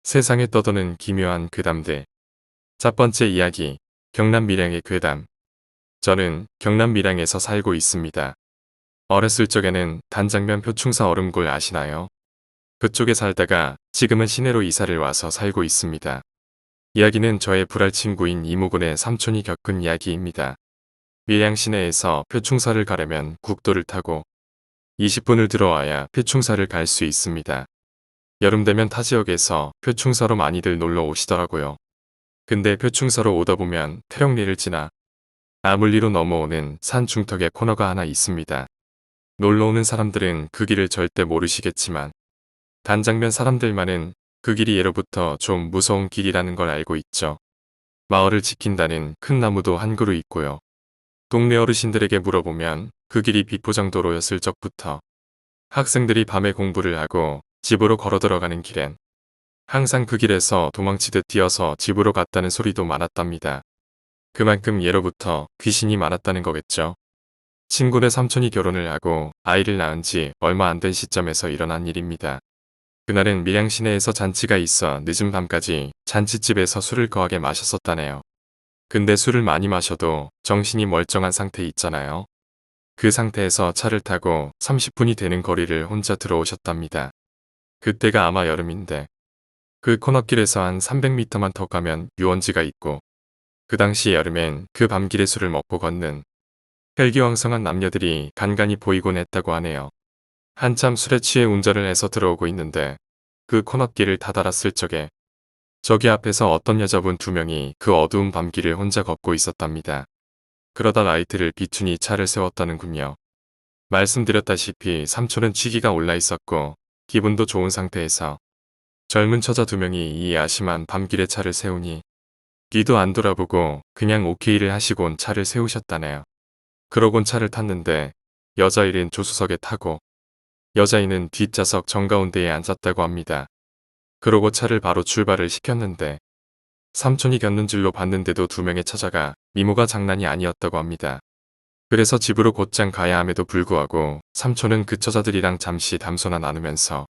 세상에 떠도는 기묘한 괴담들. 첫 번째 이야기, 경남 밀양의 괴담. 저는 경남 밀양에서 살고 있습니다. 어렸을 적에는 단장면 표충사 얼음골 아시나요? 그쪽에 살다가 지금은 시내로 이사를 와서 살고 있습니다. 이야기는 저의 불알 친구인 이모군의 삼촌이 겪은 이야기입니다. 밀양 시내에서 표충사를 가려면 국도를 타고 20분을 들어와야 표충사를 갈 수 있습니다. 여름 되면 타 지역에서 표충사로 많이들 놀러 오시더라고요. 근데 표충사로 오다 보면 태령리를 지나 아물리로 넘어오는 산 중턱에 코너가 하나 있습니다. 놀러 오는 사람들은 그 길을 절대 모르시겠지만 단장면 사람들만은 그 길이 예로부터 좀 무서운 길이라는 걸 알고 있죠. 마을을 지킨다는 큰 나무도 한 그루 있고요. 동네 어르신들에게 물어보면 그 길이 비포장도로였을 적부터 학생들이 밤에 공부를 하고 집으로 걸어 들어가는 길엔 항상 그 길에서 도망치듯 뛰어서 집으로 갔다는 소리도 많았답니다. 그만큼 예로부터 귀신이 많았다는 거겠죠. 친구네 삼촌이 결혼을 하고 아이를 낳은 지 얼마 안 된 시점에서 일어난 일입니다. 그날은 밀양 시내에서 잔치가 있어 늦은 밤까지 잔치집에서 술을 거하게 마셨었다네요. 근데 술을 많이 마셔도 정신이 멀쩡한 상태 있잖아요. 그 상태에서 차를 타고 30분이 되는 거리를 혼자 들어오셨답니다. 그때가 아마 여름인데 그 코너길에서 한 300m만 더 가면 유원지가 있고 그 당시 여름엔 그 밤길에 술을 먹고 걷는 혈기왕성한 남녀들이 간간히 보이곤 했다고 하네요. 한참 술에 취해 운전을 해서 들어오고 있는데 그 코너길을 다다랐을 적에 저기 앞에서 어떤 여자분 2명이 그 어두운 밤길을 혼자 걷고 있었답니다. 그러다 라이트를 비추니 차를 세웠다는군요. 말씀드렸다시피 삼촌은 취기가 올라 있었고 기분도 좋은 상태에서 젊은 처자 2명이 이 야심한 밤길에 차를 세우니 뒤도 안 돌아보고 그냥 오케이를 하시곤 차를 세우셨다네요. 그러곤 차를 탔는데 여자일은 조수석에 타고 여자인은 뒷좌석 정가운데에 앉았다고 합니다. 그러고 차를 바로 출발을 시켰는데 삼촌이 겪는 줄로 봤는데도 2명의 처자가 미모가 장난이 아니었다고 합니다. 그래서 집으로 곧장 가야 함에도 불구하고 삼촌은 그 처자들이랑 잠시 담소나 나누면서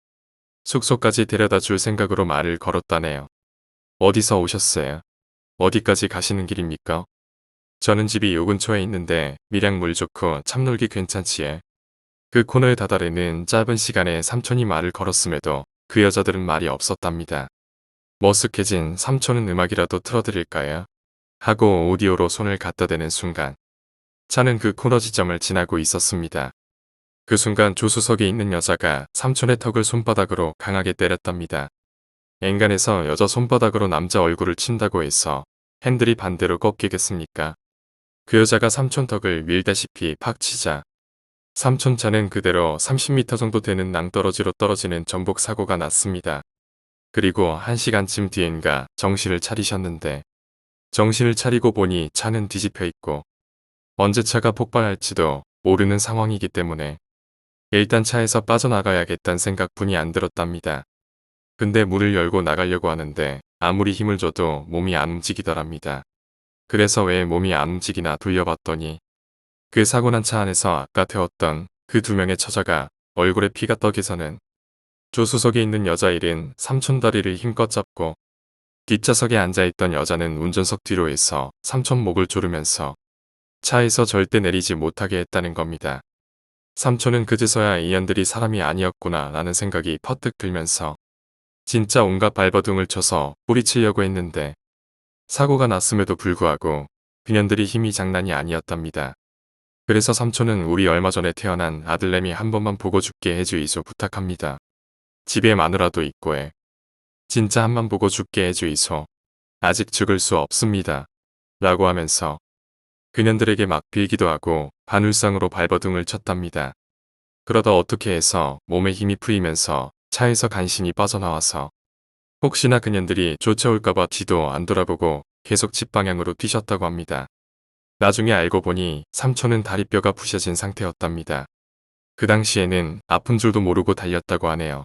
숙소까지 데려다 줄 생각으로 말을 걸었다네요. 어디서 오셨어요? 어디까지 가시는 길입니까? 저는 집이 요 근처에 있는데 밀양 물 좋고 참 놀기 괜찮지에. 그 코너에 다다르는 짧은 시간에 삼촌이 말을 걸었음에도 그 여자들은 말이 없었답니다. 머쓱해진 삼촌은 음악이라도 틀어드릴까요? 하고 오디오로 손을 갖다 대는 순간 차는 그 코너 지점을 지나고 있었습니다. 그 순간 조수석에 있는 여자가 삼촌의 턱을 손바닥으로 강하게 때렸답니다. 엔간해서 여자 손바닥으로 남자 얼굴을 친다고 해서 핸들이 반대로 꺾이겠습니까? 그 여자가 삼촌 턱을 밀다시피 팍 치자 삼촌 차는 그대로 30m 정도 되는 낭떠러지로 떨어지는 전복 사고가 났습니다. 그리고 1시간쯤 뒤엔가 정신을 차리셨는데 정신을 차리고 보니 차는 뒤집혀 있고 언제 차가 폭발할지도 모르는 상황이기 때문에 일단 차에서 빠져나가야겠다는 생각뿐이 안 들었답니다. 근데 문을 열고 나가려고 하는데 아무리 힘을 줘도 몸이 안 움직이더랍니다. 그래서 왜 몸이 안 움직이나 돌려봤더니 그 사고 난 차 안에서 아까 태웠던 그 2명의 처자가 얼굴에 피가 떡이서는 조수석에 있는 여자일은 삼촌 다리를 힘껏 잡고 뒷좌석에 앉아있던 여자는 운전석 뒤로 해서 삼촌 목을 조르면서 차에서 절대 내리지 못하게 했다는 겁니다. 삼촌은 그제서야 이년들이 사람이 아니었구나 라는 생각이 퍼뜩 들면서 진짜 온갖 발버둥을 쳐서 뿌리치려고 했는데 사고가 났음에도 불구하고 그년들이 힘이 장난이 아니었답니다. 그래서 삼촌은 우리 얼마 전에 태어난 아들내미 한 번만 보고 죽게 해주이소 부탁합니다. 집에 마누라도 있고 해. 진짜 한번 보고 죽게 해주이소. 아직 죽을 수 없습니다. 라고 하면서 그년들에게 막 빌기도 하고 반울상으로 발버둥을 쳤답니다. 그러다 어떻게 해서 몸에 힘이 풀리면서 차에서 간신히 빠져나와서 혹시나 그년들이 쫓아올까봐 뒤도 안 돌아보고 계속 집 방향으로 뛰셨다고 합니다. 나중에 알고 보니 삼촌은 다리뼈가 부셔진 상태였답니다. 그 당시에는 아픈 줄도 모르고 달렸다고 하네요.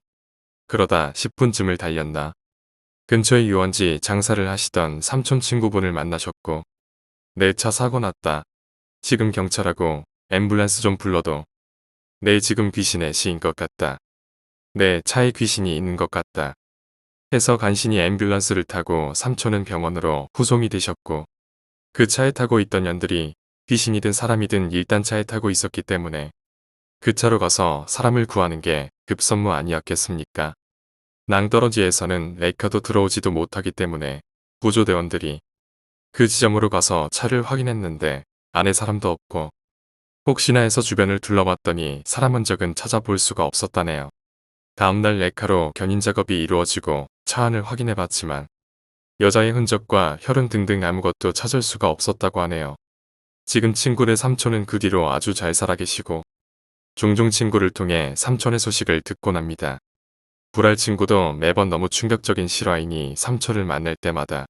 그러다 10분쯤을 달렸나. 근처에 유원지 장사를 하시던 삼촌 친구분을 만나셨고 내 차 사고 났다. 지금 경찰하고 앰뷸런스 좀 불러도 내 지금 귀신의 시인 것 같다. 내 차에 귀신이 있는 것 같다. 해서 간신히 앰뷸런스를 타고 삼촌은 병원으로 후송이 되셨고 그 차에 타고 있던 년들이 귀신이든 사람이든 일단 차에 타고 있었기 때문에 그 차로 가서 사람을 구하는 게 급선무 아니었겠습니까? 낭떠러지에서는 레이카도 들어오지도 못하기 때문에 구조대원들이 그 지점으로 가서 차를 확인했는데 안에 사람도 없고 혹시나 해서 주변을 둘러봤더니 사람 흔적은 찾아볼 수가 없었다네요. 다음날 레카로 견인 작업이 이루어지고 차 안을 확인해봤지만 여자의 흔적과 혈흔 등등 아무것도 찾을 수가 없었다고 하네요. 지금 친구네 삼촌은 그 뒤로 아주 잘 살아 계시고 종종 친구를 통해 삼촌의 소식을 듣곤 합니다. 불알 친구도 매번 너무 충격적인 실화이니 삼촌을 만날 때마다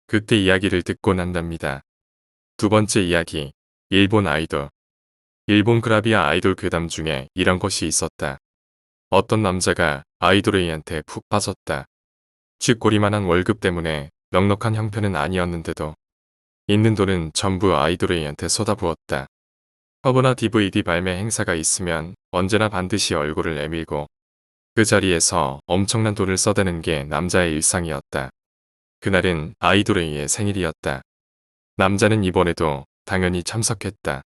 그때 이야기를 듣곤 한답니다. 두 번째 이야기, 일본 아이돌. 일본 그라비아 아이돌 괴담 중에 이런 것이 있었다. 어떤 남자가 아이돌 A한테 푹 빠졌다. 쥐꼬리만한 월급 때문에 넉넉한 형편은 아니었는데도 있는 돈은 전부 아이돌 A한테 쏟아부었다. 허브나 DVD 발매 행사가 있으면 언제나 반드시 얼굴을 내밀고 그 자리에서 엄청난 돈을 써대는 게 남자의 일상이었다. 그날은 아이돌 A의 생일이었다. 남자는 이번에도 당연히 참석했다.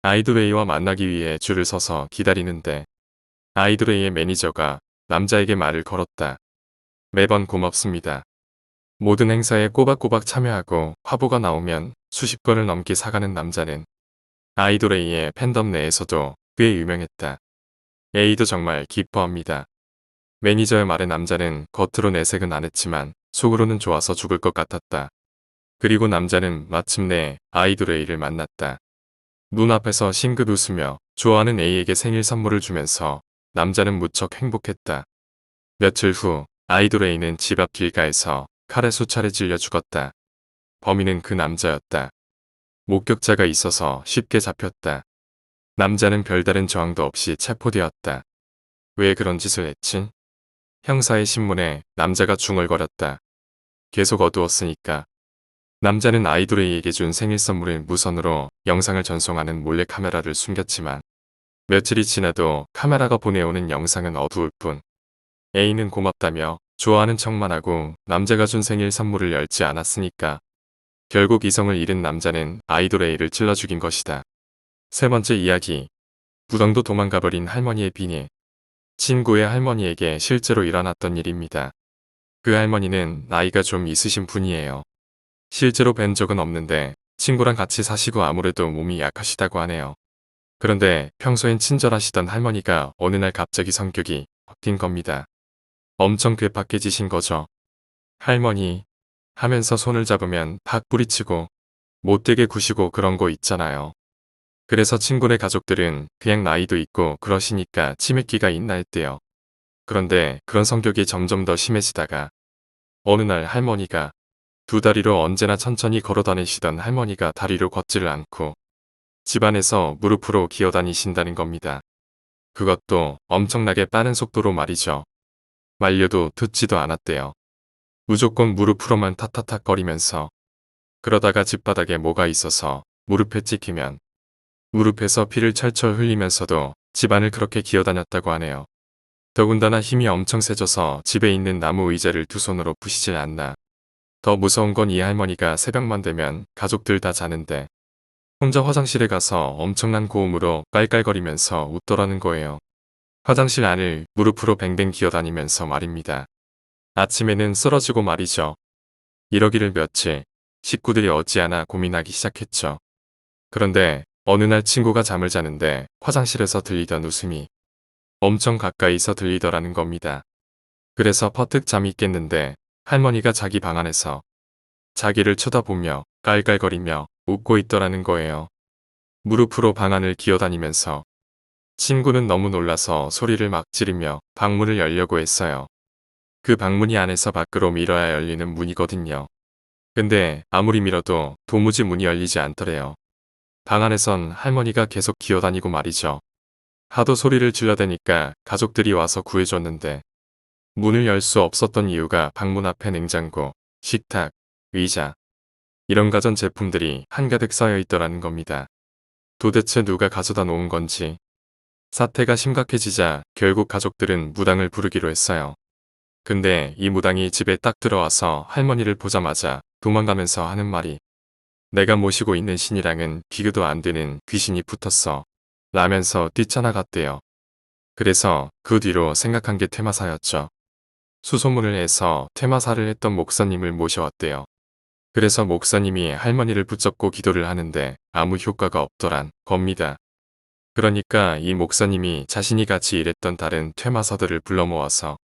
아이돌 A와 만나기 위해 줄을 서서 기다리는데 아이돌 A의 매니저가 남자에게 말을 걸었다. 매번 고맙습니다. 모든 행사에 꼬박꼬박 참여하고 화보가 나오면 수십 건을 넘게 사가는 남자는 아이돌 A의 팬덤 내에서도 꽤 유명했다. A도 정말 기뻐합니다. 매니저의 말에 남자는 겉으로 내색은 안 했지만 속으로는 좋아서 죽을 것 같았다. 그리고 남자는 마침내 아이돌 A를 만났다. 눈앞에서 싱긋 웃으며 좋아하는 A에게 생일 선물을 주면서 남자는 무척 행복했다. 며칠 후 아이돌 A는 집 앞 길가에서 칼에 수차례 찔려 죽었다. 범인은 그 남자였다. 목격자가 있어서 쉽게 잡혔다. 남자는 별다른 저항도 없이 체포되었다. 왜 그런 짓을 했지? 형사의 신문에 남자가 중얼거렸다. 계속 어두웠으니까. 남자는 아이돌 A에게 준 생일 선물을 무선으로 영상을 전송하는 몰래카메라를 숨겼지만 며칠이 지나도 카메라가 보내오는 영상은 어두울 뿐. A는 고맙다며 좋아하는 척만 하고 남자가 준 생일 선물을 열지 않았으니까. 결국 이성을 잃은 남자는 아이돌 A를 찔러 죽인 것이다. 세 번째 이야기. 무당도 도망가버린 할머니의 비밀. 친구의 할머니에게 실제로 일어났던 일입니다. 그 할머니는 나이가 좀 있으신 분이에요. 실제로 뵌 적은 없는데 친구랑 같이 사시고 아무래도 몸이 약하시다고 하네요. 그런데 평소엔 친절하시던 할머니가 어느 날 갑자기 성격이 바뀐 겁니다. 엄청 괴팍해지신 거죠. 할머니 하면서 손을 잡으면 팍 뿌리치고 못되게 구시고 그런 거 있잖아요. 그래서 친구네 가족들은 그냥 나이도 있고 그러시니까 치매기가 있나 했대요. 그런데 그런 성격이 점점 더 심해지다가 어느 날 할머니가 두 다리로 언제나 천천히 걸어 다니시던 할머니가 다리로 걷지를 않고 집안에서 무릎으로 기어 다니신다는 겁니다. 그것도 엄청나게 빠른 속도로 말이죠. 말려도 듣지도 않았대요. 무조건 무릎으로만 탁탁탁거리면서 그러다가 집바닥에 뭐가 있어서 무릎에 찍히면 무릎에서 피를 철철 흘리면서도 집안을 그렇게 기어다녔다고 하네요. 더군다나 힘이 엄청 세져서 집에 있는 나무 의자를 두 손으로 부시질 않나. 더 무서운 건 이 할머니가 새벽만 되면 가족들 다 자는데 혼자 화장실에 가서 엄청난 고음으로 깔깔거리면서 웃더라는 거예요. 화장실 안을 무릎으로 뱅뱅 기어다니면서 말입니다. 아침에는 쓰러지고 말이죠. 이러기를 며칠 식구들이 어찌하나 고민하기 시작했죠. 그런데 어느 날 친구가 잠을 자는데 화장실에서 들리던 웃음이 엄청 가까이서 들리더라는 겁니다. 그래서 퍼뜩 잠이 깼는데 할머니가 자기 방 안에서 자기를 쳐다보며 깔깔거리며 웃고 있더라는 거예요. 무릎으로 방 안을 기어다니면서 친구는 너무 놀라서 소리를 막 지르며 방문을 열려고 했어요. 그 방문이 안에서 밖으로 밀어야 열리는 문이거든요. 근데 아무리 밀어도 도무지 문이 열리지 않더래요. 방 안에선 할머니가 계속 기어다니고 말이죠. 하도 소리를 질러대니까 가족들이 와서 구해줬는데 문을 열 수 없었던 이유가 방문 앞에 냉장고, 식탁, 의자 이런 가전제품들이 한가득 쌓여 있더라는 겁니다. 도대체 누가 가져다 놓은 건지. 사태가 심각해지자 결국 가족들은 무당을 부르기로 했어요. 근데 이 무당이 집에 딱 들어와서 할머니를 보자마자 도망가면서 하는 말이 내가 모시고 있는 신이랑은 비교도 안 되는 귀신이 붙었어. 라면서 뛰쳐나갔대요. 그래서 그 뒤로 생각한 게 퇴마사였죠. 수소문을 해서 퇴마사를 했던 목사님을 모셔왔대요. 그래서 목사님이 할머니를 붙잡고 기도를 하는데 아무 효과가 없더란 겁니다. 그러니까 이 목사님이 자신이 같이 일했던 다른 퇴마사들을 불러 모아서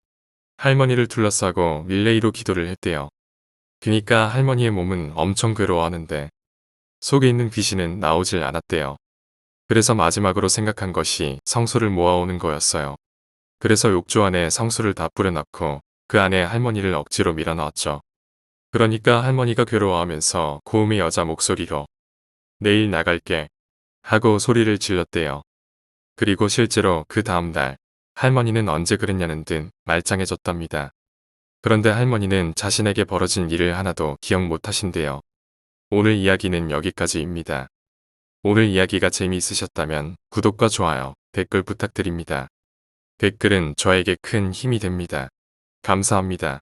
할머니를 둘러싸고 릴레이로 기도를 했대요. 그니까 할머니의 몸은 엄청 괴로워하는데 속에 있는 귀신은 나오질 않았대요. 그래서 마지막으로 생각한 것이 성소를 모아오는 거였어요. 그래서 욕조 안에 성수를 다 뿌려놓고 그 안에 할머니를 억지로 밀어넣었죠. 그러니까 할머니가 괴로워하면서 고음의 여자 목소리로 내일 나갈게 하고 소리를 질렀대요. 그리고 실제로 그 다음날 할머니는 언제 그랬냐는 듯 말짱해졌답니다. 그런데 할머니는 자신에게 벌어진 일을 하나도 기억 못 하신대요. 오늘 이야기는 여기까지입니다. 오늘 이야기가 재미있으셨다면 구독과 좋아요, 댓글 부탁드립니다. 댓글은 저에게 큰 힘이 됩니다. 감사합니다.